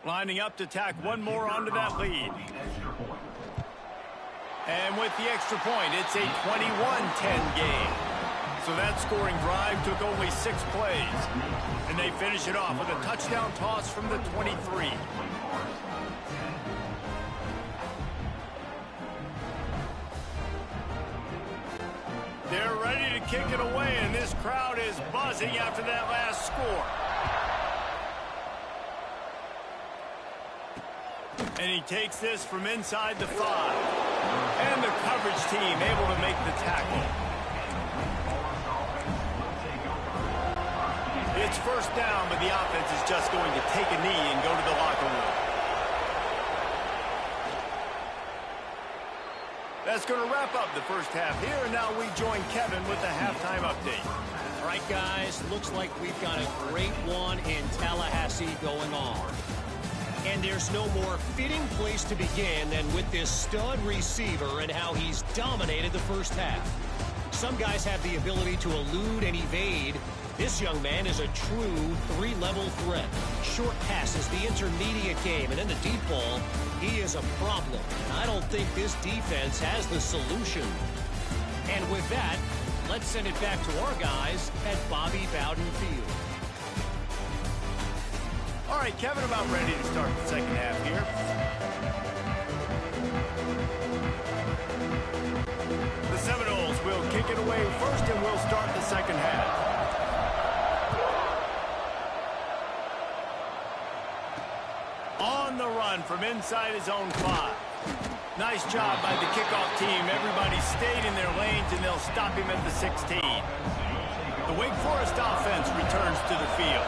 Lining up to tack one more onto that lead. And with the extra point, it's a 21-10 game. So that scoring drive took only 6 plays. And they finish it off with a touchdown toss from the 23. They're ready to kick it away, and this crowd is buzzing after that last score. And he takes this from inside the 5. And the coverage team able to make the tackle. It's first down, but the offense is just going to take a knee and go to the locker room. That's going to wrap up the first half here, and now we join Kevin with the halftime update. All right, guys, looks like we've got a great one in Tallahassee going on. And there's no more fitting place to begin than with this stud receiver and how he's dominated the first half. Some guys have the ability to elude and evade. This young man is a true 3-level threat. Short passes, the intermediate game, and in the deep ball, he is a problem. And I don't think this defense has the solution. And with that, let's send it back to our guys at Bobby Bowden Field. All right, Kevin, about ready to start the second half here. The Seminoles will kick it away first, and we'll start the second half. On the run from inside his own 5. Nice job by the kickoff team. Everybody stayed in their lanes, and they'll stop him at the 16. The Wake Forest offense returns to the field.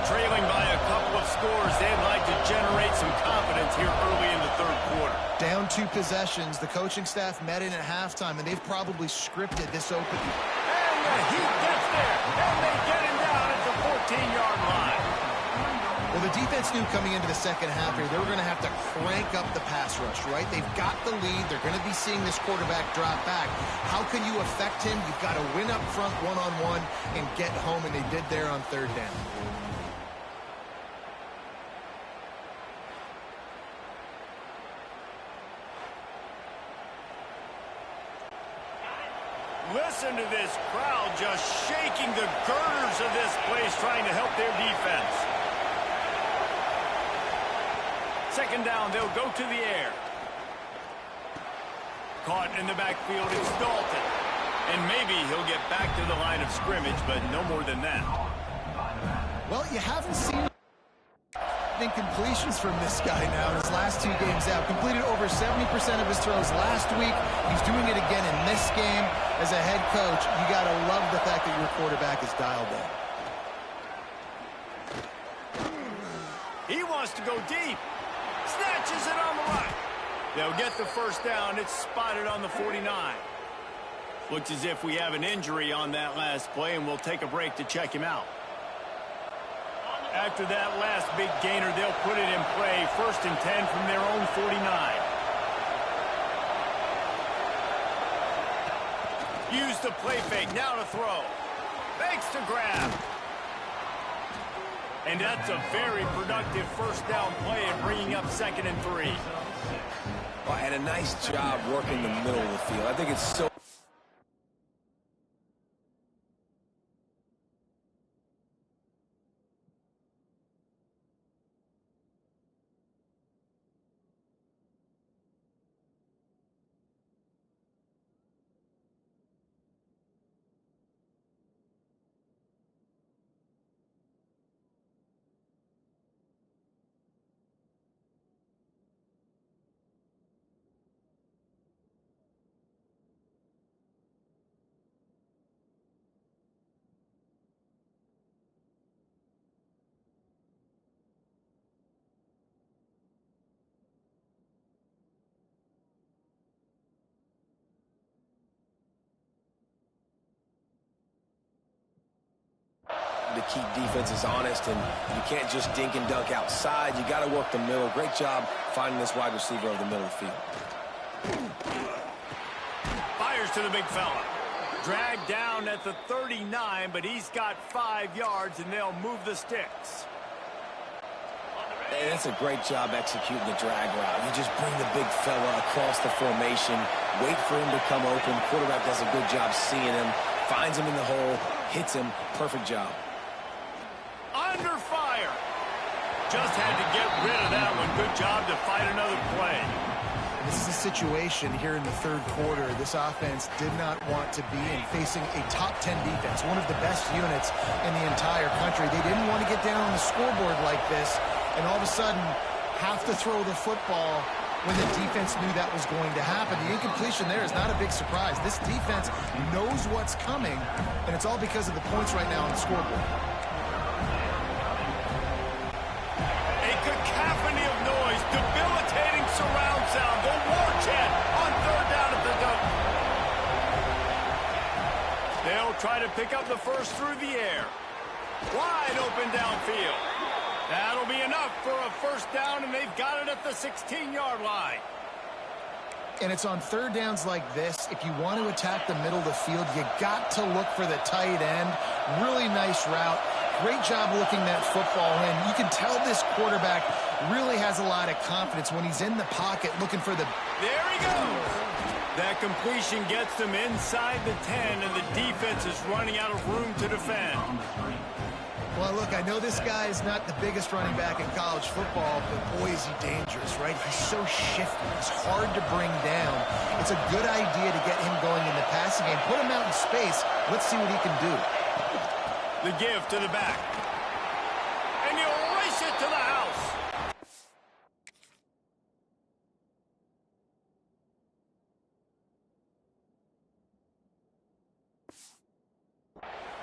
Trailing by a couple of scores, they'd like to generate some confidence here early in the third quarter. Down 2 possessions. The coaching staff met in at halftime, and they've probably scripted this open. And the Heat gets there, and they get him down at the 14-yard line. Well, the defense knew coming into the second half here, they were going to have to crank up the pass rush, right? They've got the lead. They're going to be seeing this quarterback drop back. How can you affect him? You've got to win up front one-on-one and get home, and they did there on third down. Listen to this crowd just shaking the girders of this place, trying to help their defense. Second down, they'll go to the air. Caught in the backfield, it's Dalton. And maybe he'll get back to the line of scrimmage, but no more than that. Well, you haven't seen incompletions from this guy now his last 2 games out. Completed over 70% of his throws last week. He's doing it again in this game. As a head coach, you got to love the fact that your quarterback is dialed in. He wants to go deep. Snatches it on the right. They'll get the first down. It's spotted on the 49. Looks as if we have an injury on that last play, and we'll take a break to check him out. After that last big gainer, they'll put it in play. 1st and 10 from their own 49. Use the play fake. Now to throw. Fakes to grab. And that's a very productive first down play and bringing up 2nd and 3. Well, and a nice job working the middle of the field. I think it's so... to keep defenses honest, and you can't just dink and dunk outside. You got to work the middle. Great job finding this wide receiver over the middle of the field. Fires to the big fella. dragged down at the 39, but he's got 5 yards, and they'll move the sticks. Hey, that's a great job executing the drag route. You just bring the big fella across the formation, wait for him to come open. Quarterback does a good job seeing him, finds him in the hole, hits him. Perfect job. Under fire. Just had to get rid of that one. Good job to fight another play. This is a situation here in the third quarter this offense did not want to be in, facing a top 10 defense, one of the best units in the entire country. They didn't want to get down on the scoreboard like this and all of a sudden have to throw the football when the defense knew that was going to happen. The incompletion there is not a big surprise. This defense knows what's coming, and it's all because of the points right now on the scoreboard. A cacophony of noise, debilitating surround sound. The war chant on third down at the dump. They'll try to pick up the first through the air. Wide open downfield. That'll be enough for a first down, and they've got it at the 16-yard line. And it's on third downs like this. If you want to attack the middle of the field, you got to look for the tight end. Really nice route. Great job looking that football in. You can tell this quarterback really has a lot of confidence when he's in the pocket looking for the... There he goes. That completion gets them inside the 10, and the defense is running out of room to defend. Well, look, I know this guy is not the biggest running back in college football, but boy, is he dangerous, right? He's so shifty. He's hard to bring down. It's a good idea to get him going in the passing game. Put him out in space. Let's see what he can do. The give to the back. And he'll race it to the house.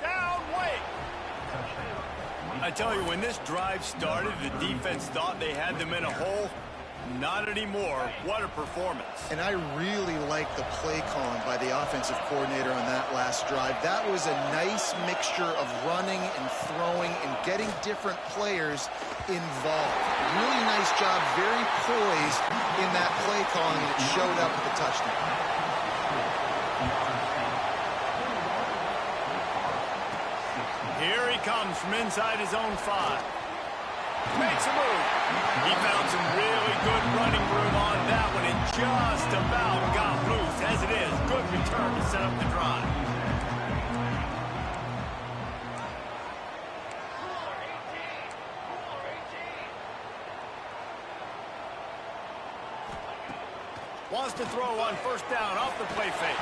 Down, wait. I tell you, when this drive started, the defense thought they had them in a hole. Not anymore. What a performance. And I really like the play calling by the offensive coordinator on that last drive. That was a nice mixture of running and throwing and getting different players involved. Really nice job, very poised in that play calling, and it showed up with the touchdown. Here he comes from inside his own 5. Makes a move. He found some really good running room on that one and just about got loose. As it is, good return to set up the drive. Wants to throw on first down off the play fake.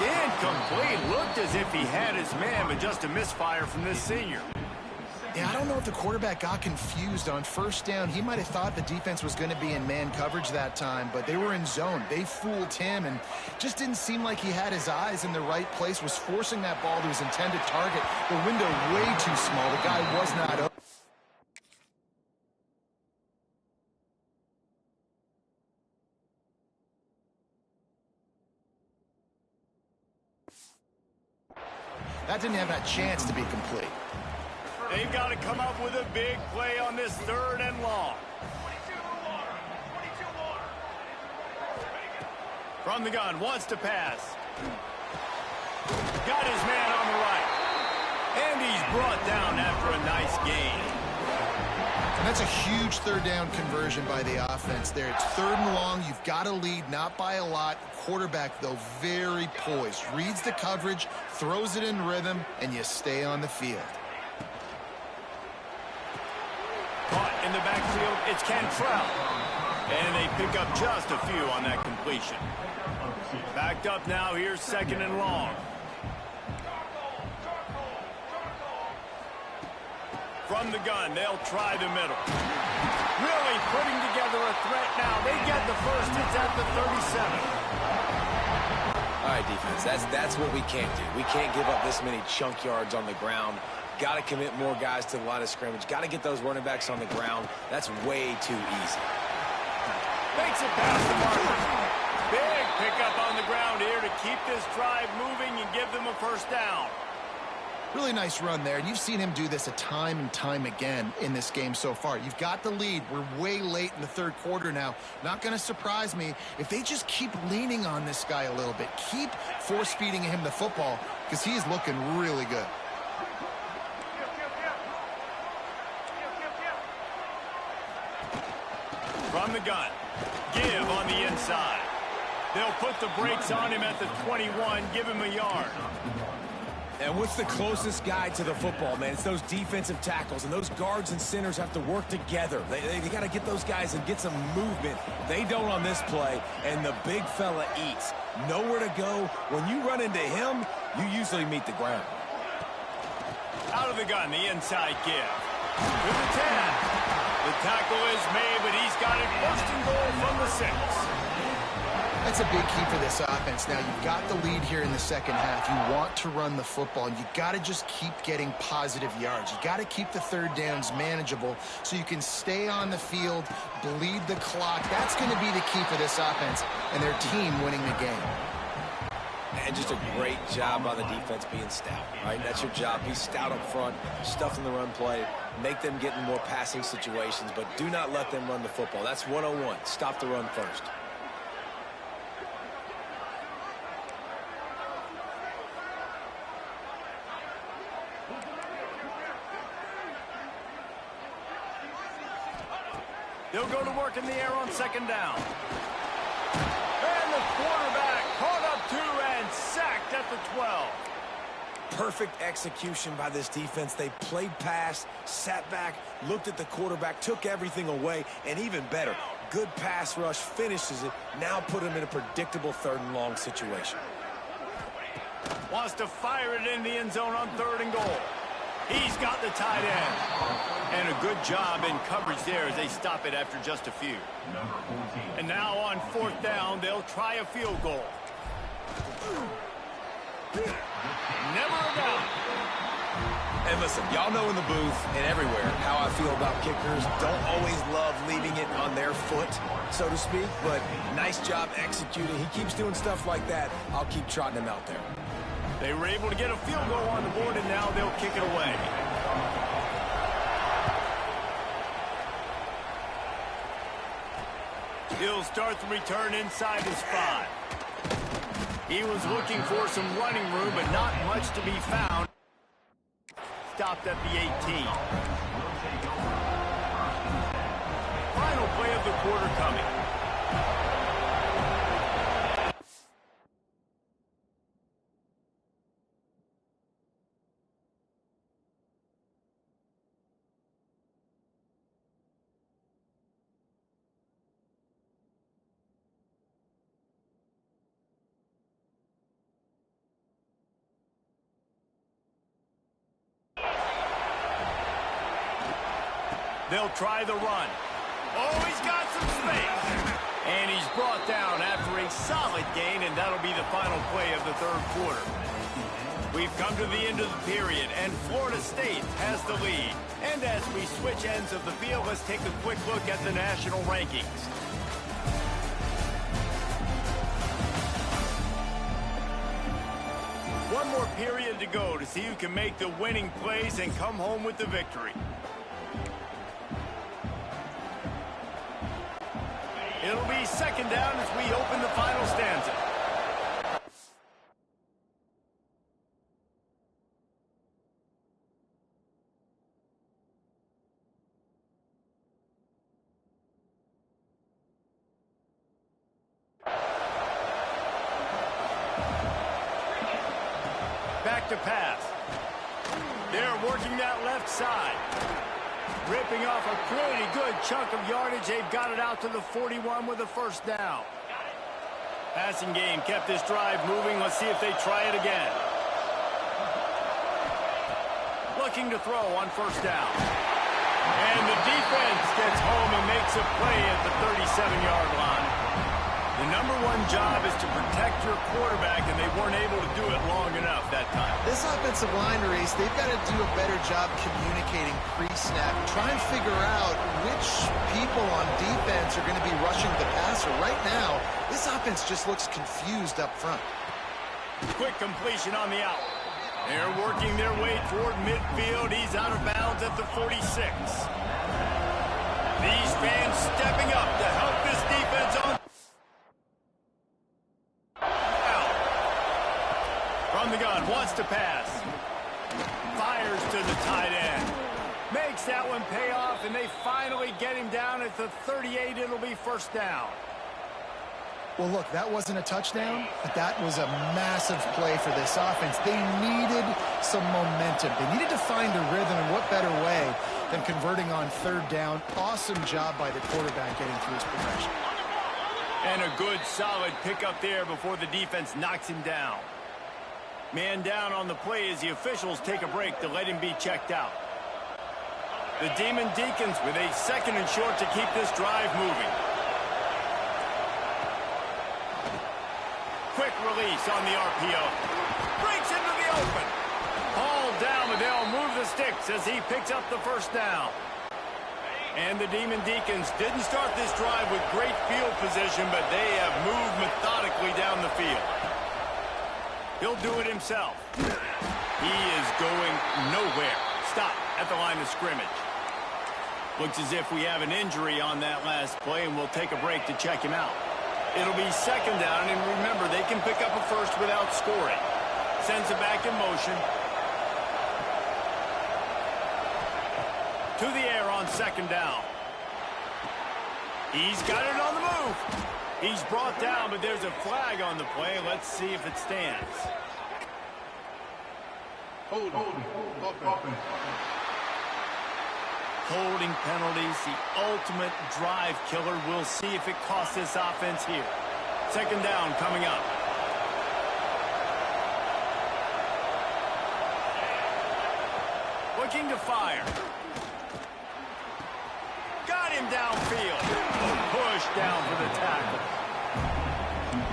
Incomplete. Looked as if he had his man, but just a misfire from this senior. Yeah, I don't know if the quarterback got confused on first down. He might have thought the defense was going to be in man coverage that time, but they were in zone. They fooled him and just didn't seem like he had his eyes in the right place, was forcing that ball to his intended target. The window way too small. The guy was not open. That didn't have that chance to be complete. They've got to come up with a big play on this third and long. From the gun, wants to pass. Got his man on the right. And he's brought down after a nice gain. And that's a huge third down conversion by the offense there. It's third and long. You've got to lead, not by a lot. Quarterback, though, very poised. Reads the coverage, throws it in rhythm, and you stay on the field. Caught in the backfield, it's Cantrell. And they pick up just a few on that completion. Backed up now, here's second and long. From the gun, they'll try the middle. Really putting together a threat now. They get the first, it's at the 37. All right, defense, that's what we can't do. We can't give up this many chunk yards on the ground. Got to commit more guys to the line of scrimmage. Got to get those running backs on the ground. That's way too easy. Makes it past the marker. Big pickup on the ground here to keep this drive moving and give them a first down. Really nice run there, and you've seen him do this a time and time again in this game so far. You've got the lead. We're way late in the third quarter now. Not going to surprise me if they just keep leaning on this guy a little bit. Keep force-feeding him the football because he is looking really good. From the gun, give on the inside. They'll put the brakes on him at the 21, give him a yard. And what's the closest guy to the football, man? It's those defensive tackles, and those guards and centers have to work together. They got to get those guys and get some movement. They don't on this play, and the big fella eats. Nowhere to go. When you run into him, you usually meet the ground. Out of the gun, the inside give. To the 10. The tackle is made, but he's got it first and goal from the 6. That's a big key for this offense. Now, you've got the lead here in the second half. You want to run the football, and you got to just keep getting positive yards. You got to keep the third downs manageable so you can stay on the field, bleed the clock. That's going to be the key for this offense and their team winning the game. And just a great job by the defense being stout, right? That's your job. Be stout up front, stuff in the run play, make them get in more passing situations, but do not let them run the football. That's 101. Stop the run first. They'll go to work in the air on second down. And the quarterback caught up 2 and sacked at the 12. Perfect execution by this defense. They played pass, sat back, looked at the quarterback, took everything away, and even better, good pass rush, finishes it, now put him in a predictable third and long situation. Wants to fire it in the end zone on 3rd and goal. He's got the tight end. And a good job in coverage there as they stop it after just a few. And now on 4th down, they'll try a field goal. Never a doubt. And listen, y'all know in the booth and everywhere how I feel about kickers. Don't always love leaving it on their foot, so to speak, but nice job executing. He keeps doing stuff like that. I'll keep trotting him out there. They were able to get a field goal on the board, and now they'll kick it away. He'll start the return inside his 5. He was looking for some running room, but not much to be found. Stopped at the 18. Final play of the quarter coming. They'll try the run. Oh, he's got some space. And he's brought down after a solid gain, and that'll be the final play of the 3rd quarter. We've come to the end of the period, and Florida State has the lead. And as we switch ends of the field, let's take a quick look at the national rankings. One more period to go to see who can make the winning plays and come home with the victory. It'll be 2nd down as we open the final stanza. Back to pass. They're working that left side. Ripping off a pretty good chunk of yardage. They've got it out to the 41 with a 1st down. Passing game kept this drive moving. Let's see if they try it again. Looking to throw on 1st down. And the defense gets home and makes a play at the 37-yard line. The #1 job is to protect your quarterback, and they weren't able to do it long enough that time. This offensive line race, they've got to do a better job communicating pre-snap. Try and figure out which people on defense are going to be rushing the passer. Right now, this offense just looks confused up front. Quick completion on the out. They're working their way toward midfield. He's out of bounds at the 46. These fans stepping up to help this defense on. From the gun, wants to pass. Fires to the tight end. Makes that one pay off, and they finally get him down at the 38. It'll be first down. Well, look, that wasn't a touchdown, but that was a massive play for this offense. They needed some momentum. They needed to find a rhythm, and what better way than converting on third down. Awesome job by the quarterback getting through his progression. And a good, solid pickup there before the defense knocks him down. Man down on the play as the officials take a break to let him be checked out. The Demon Deacons with a second and short to keep this drive moving. Quick release on the RPO. Breaks into the open. Hauled down, but they'll move the sticks as he picks up the first down. And the Demon Deacons didn't start this drive with great field position, but they have moved methodically down the field. He'll do it himself. He is going nowhere. Stop at the line of scrimmage. Looks as if we have an injury on that last play, and we'll take a break to check him out. It'll be second down, and remember, they can pick up a first without scoring. Sends it back in motion. To the air on second down. He's got it on the move. He's brought down, but there's a flag on the play. Let's see if it stands. Holding penalties, the ultimate drive killer. We'll see if it costs this offense here. Second down coming up. Looking to fire. Got him downfield. Push down for the tackle.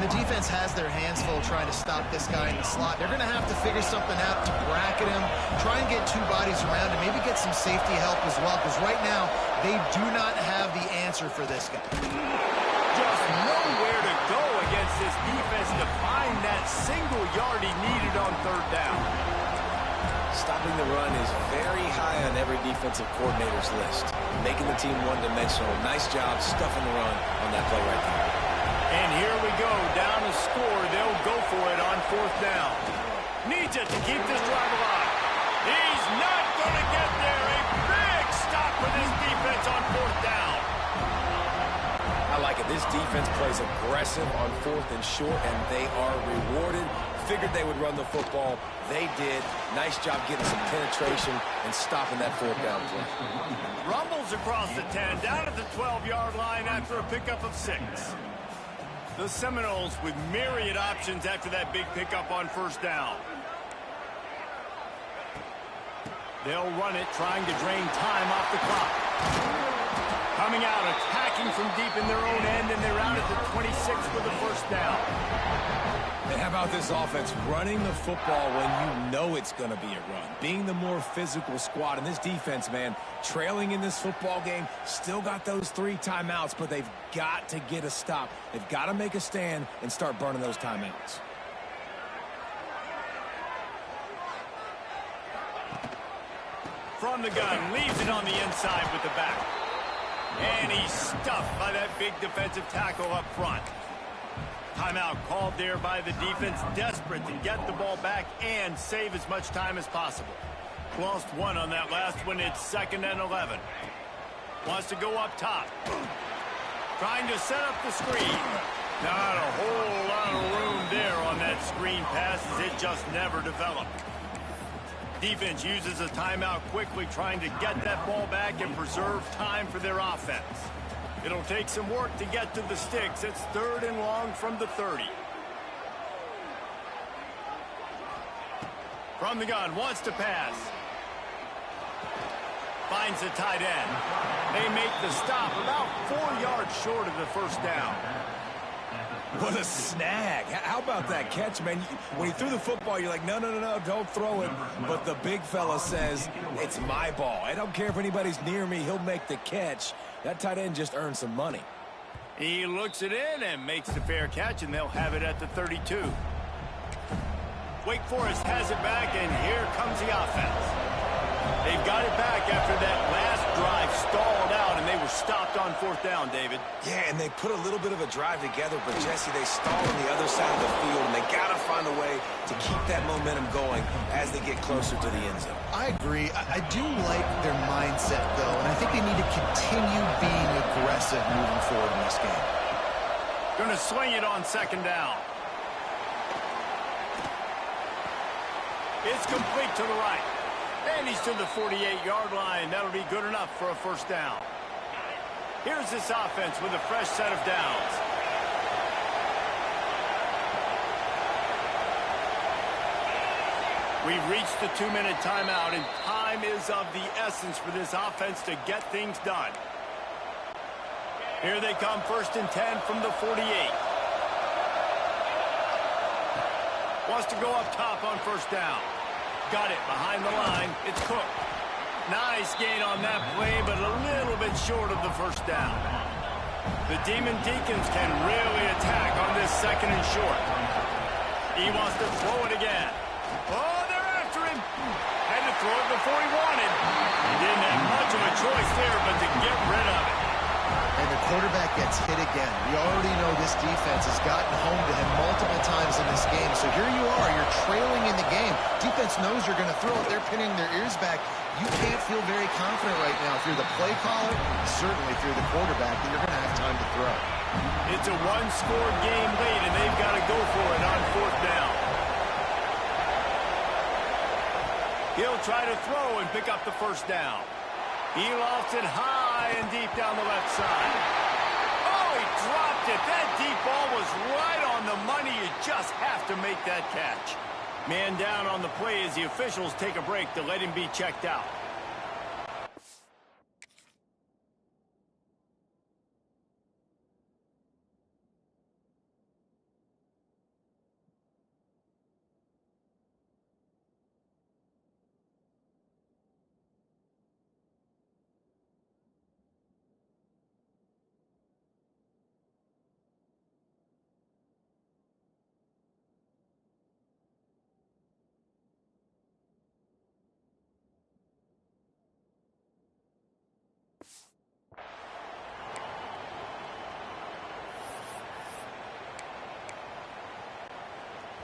The defense has their hands full trying to stop this guy in the slot. They're going to have to figure something out to bracket him, try and get two bodies around him, maybe get some safety help as well, because right now they do not have the answer for this guy. Just nowhere to go against this defense to find that single yard he needed on third down. Stopping the run is very high on every defensive coordinator's list. Making the team one-dimensional. Nice job stuffing the run on that play right there. And here we go, down to score. They'll go for it on fourth down. Needs it to keep this drive alive. He's not going to get there. A big stop for this defense on fourth down. I like it. This defense plays aggressive on fourth and short, and they are rewarded. Figured they would run the football. They did. Nice job getting some penetration and stopping that fourth down play. Rumbles across the 10, down at the 12-yard line after a pickup of 6. The Seminoles with myriad options after that big pickup on first down. They'll run it, trying to drain time off the clock. Coming out, attacking from deep in their own end, and they're out at the 26 for the first down. And how about this offense running the football when you know it's going to be a run? Being the more physical squad. And this defense, man, trailing in this football game, still got those 3 timeouts, but they've got to get a stop. They've got to make a stand and start burning those timeouts. From the gun, leaves it on the inside with the back. And he's stuffed by that big defensive tackle up front. Timeout called there by the defense, desperate to get the ball back and save as much time as possible. Lost 1 on that last one. It's second and 11. Wants to go up top. Trying to set up the screen. Not a whole lot of room there on that screen pass as it just never developed. Defense uses a timeout quickly, trying to get that ball back and preserve time for their offense. It'll take some work to get to the sticks. It's third and long from the 30. From the gun, wants to pass. Finds the tight end. They make the stop about 4 yards short of the first down. What a snag. How about that catch, man? When he threw the football, you're like, no, don't throw it. But the big fella says, it's my ball. I don't care if anybody's near me. He'll make the catch. That tight end just earned some money. He looks it in and makes the fair catch, and they'll have it at the 32. Wake Forest has it back, and here comes the offense. They've got it back after that last drive stalled out, and they were stopped on fourth down, David. Yeah, and they put a little bit of a drive together, but, Jesse, they stall on the other side of the field, and they got to find a way to keep that momentum going as they get closer to the end zone. I agree. I do like their mindset, though, and I think they need to continue being aggressive moving forward in this game. Going to swing it on second down. It's complete to the right. And he's to the 48-yard line. That'll be good enough for a first down. Here's this offense with a fresh set of downs. We've reached the 2-minute timeout, and time is of the essence for this offense to get things done. Here they come, 1st and 10 from the 48. Wants to go up top on first down. Got it behind the line. It's Cook. Nice gain on that play, but a little bit short of the first down. The Demon Deacons can really attack on this 2nd and short. He wants to throw it again. Oh, they're after him. Had to throw it before he wanted. He didn't have much of a choice there but to get rid of it. And the quarterback gets hit again. We already know this defense has gotten home to him multiple times in this game. So here you are, you're trailing in the game. Defense knows you're going to throw it. They're pinning their ears back. You can't feel very confident right now if you're the play caller, certainly if you're the quarterback, that you're going to have time to throw. It's a one-score game lead, and they've got to go for it on fourth down. He'll try to throw and pick up the first down. He lofts it high and deep down the left side. Oh, he dropped it. That deep ball was right on the money. You just have to make that catch. Man down on the play as the officials take a break to let him be checked out.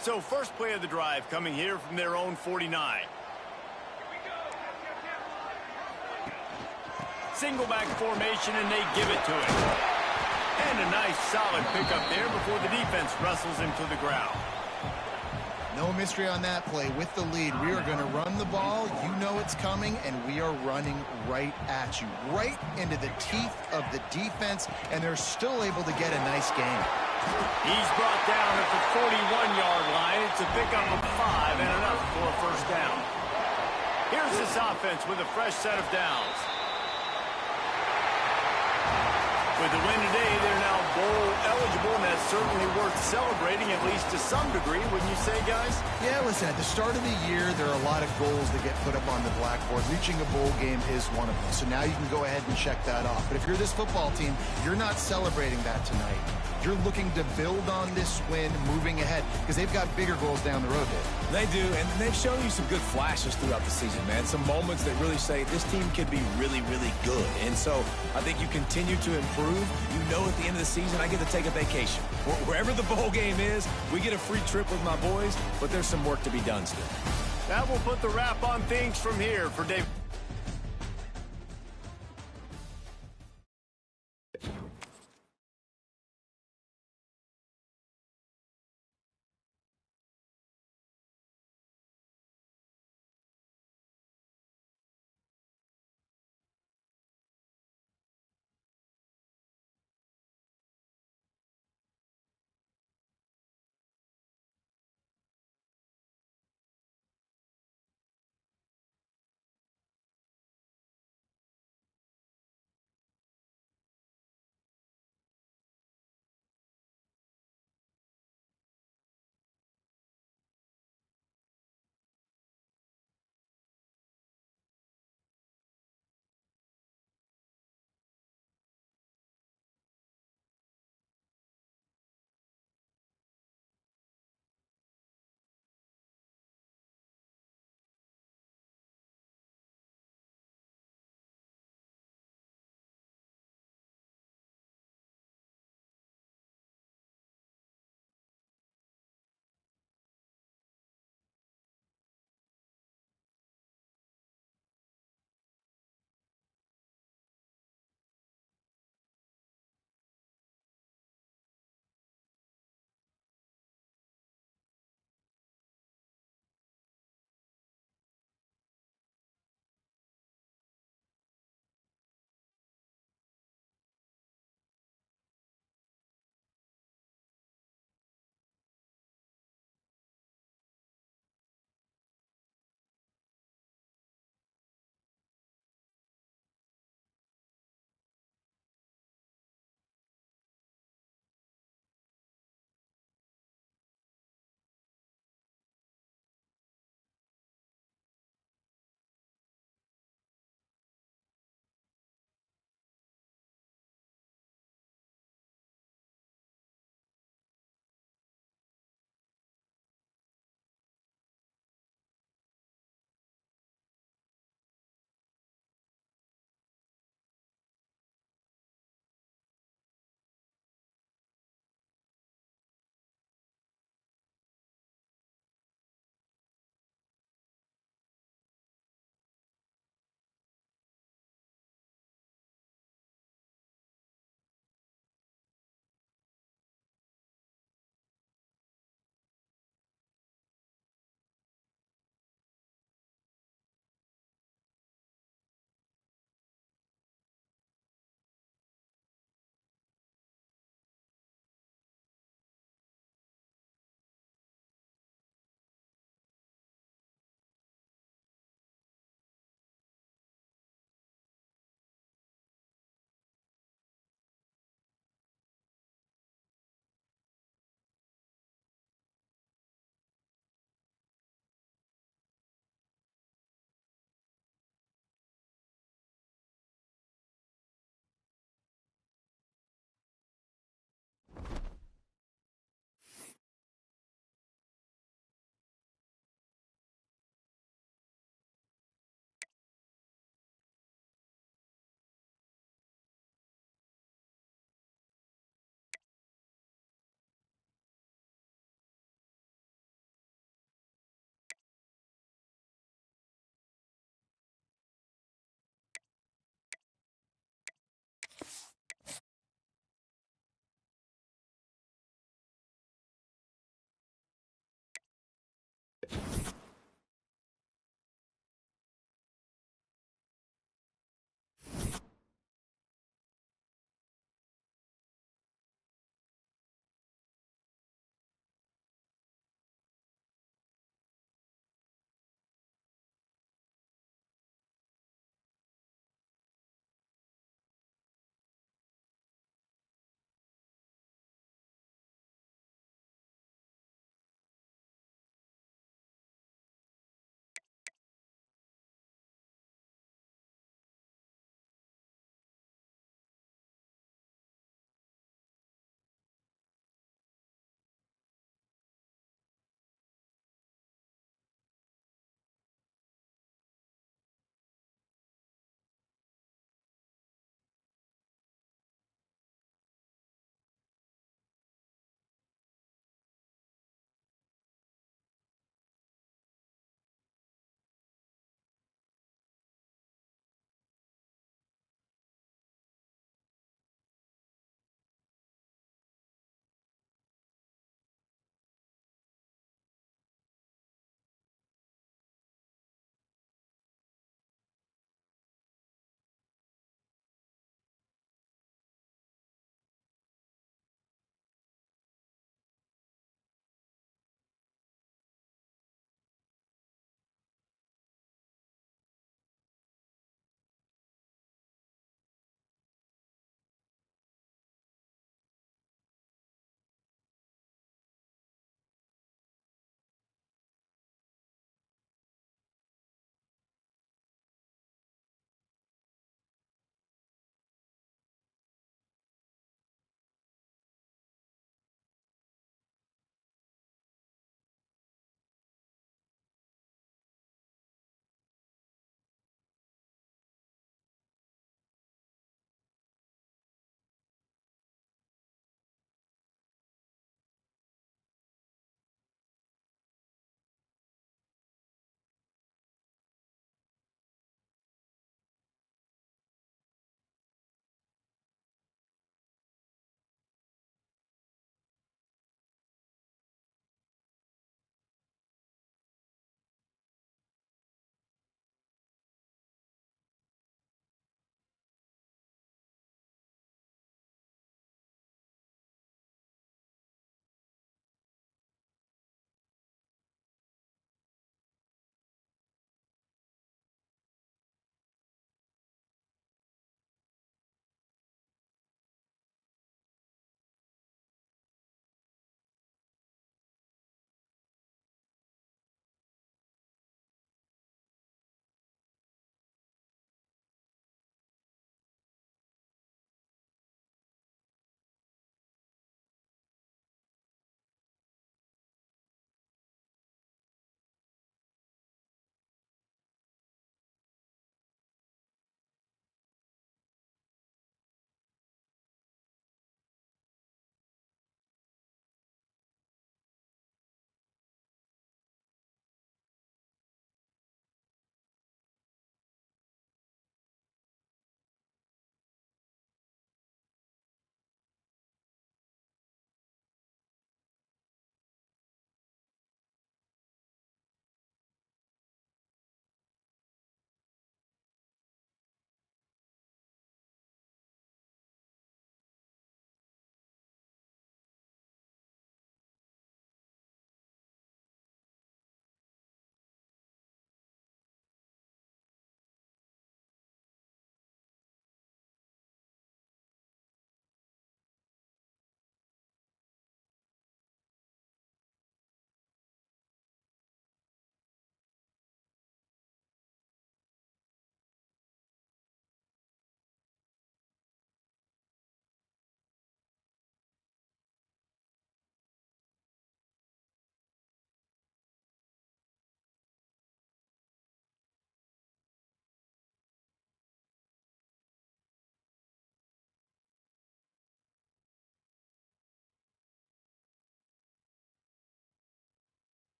So first play of the drive coming here from their own 49. Single back formation, and they give it to him. And a nice solid pickup there before the defense wrestles him to the ground. No mystery on that play. With the lead, we are going to run the ball. You know it's coming, and we are running right at you, right into the teeth of the defense, and they're still able to get a nice gain. He's brought down at the 41-yard line. It's a pickup of 5 and enough for a first down. Here's this offense with a fresh set of downs. With the win today, they're now bowl eligible, and that's certainly worth celebrating, at least to some degree, wouldn't you say, guys? Yeah, listen, at the start of the year, there are a lot of goals that get put up on the blackboard. Reaching a bowl game is one of them. So now you can go ahead and check that off. But if you're this football team, you're not celebrating that tonight. You're looking to build on this win moving ahead because they've got bigger goals down the road, Dave. They do, and they've shown you some good flashes throughout the season, man. Some moments that really say this team could be really, really good. And so I think you continue to improve. You know at the end of the season, I get to take a vacation. Wherever the bowl game is, we get a free trip with my boys, but there's some work to be done still. That will put the wrap on things from here for Dave.